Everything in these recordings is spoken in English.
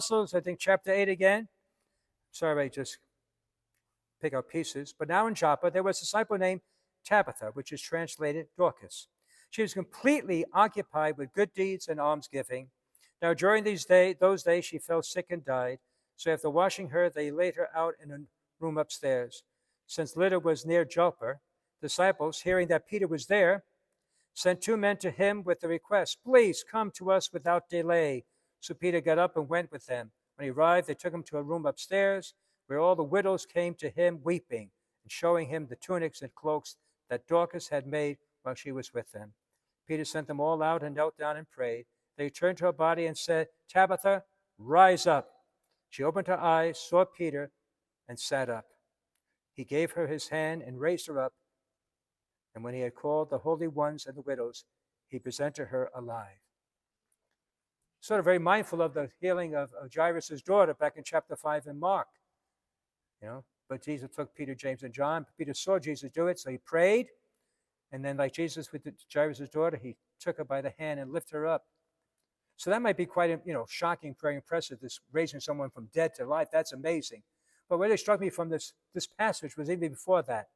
Apostles, I think chapter 8 again. Sorry, I just pick up pieces. But now in Joppa, there was a disciple named Tabitha, which is translated Dorcas. She was completely occupied with good deeds and almsgiving. Now during those days, she fell sick and died. So after washing her, they laid her out in a room upstairs. Since Lydda was near Joppa, disciples, hearing that Peter was there, sent 2 men to him with the request, "Please come to us without delay." So Peter got up and went with them. When he arrived, they took him to a room upstairs where all the widows came to him weeping and showing him the tunics and cloaks that Dorcas had made while she was with them. Peter sent them all out and knelt down and prayed. They turned to her body and said, "Tabitha, rise up." She opened her eyes, saw Peter, and sat up. He gave her his hand and raised her up. And when he had called the holy ones and the widows, he presented her alive. Sort of very mindful of the healing of Jairus' daughter back in chapter 5 in Mark. But Jesus took Peter, James, and John. Peter saw Jesus do it, so he prayed. And then, like Jesus with Jairus' daughter, he took her by the hand and lifted her up. So that might be quite, shocking, very impressive, this raising someone from dead to life. That's amazing. But what really struck me from this passage was even before that.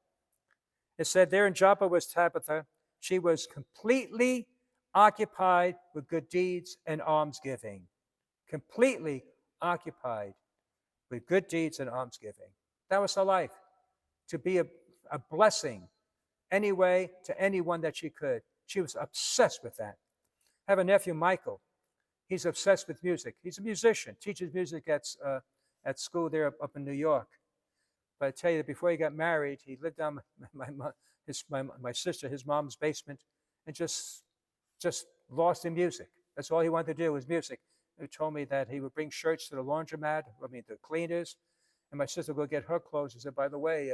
It said, there in Joppa was Tabitha. She was completely occupied with good deeds and almsgiving. Completely occupied with good deeds and almsgiving. That was her life, to be a blessing anyway to anyone that she could. She was obsessed with that. I have a nephew, Michael. He's obsessed with music. He's a musician, teaches music at school there up in New York. But I tell you that before he got married, he lived down my sister, his mom's basement, and just lost in music. That's all he wanted to do was music. He told me that he would bring shirts to the laundromat, the cleaners, and my sister would go get her clothes. He said, by the way,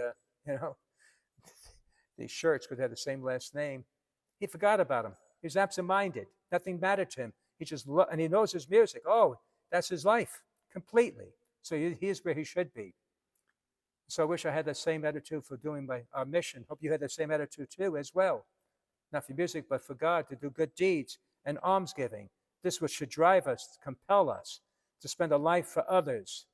these shirts would have the same last name. He forgot about them. He was absent-minded. Nothing mattered to him. And he knows his music. Oh, that's his life completely. So he is where he should be. So I wish I had the same attitude for doing our mission. Hope you had the same attitude too as well. Not for music, but for God, to do good deeds and almsgiving. This is what should drive us, compel us to spend a life for others.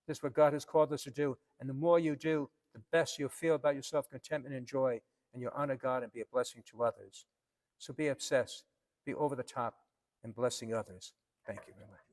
This is what God has called us to do. And the more you do, the best you'll feel about yourself, contentment and joy, and you'll honor God and be a blessing to others. So be obsessed, be over the top in blessing others. Thank you very much.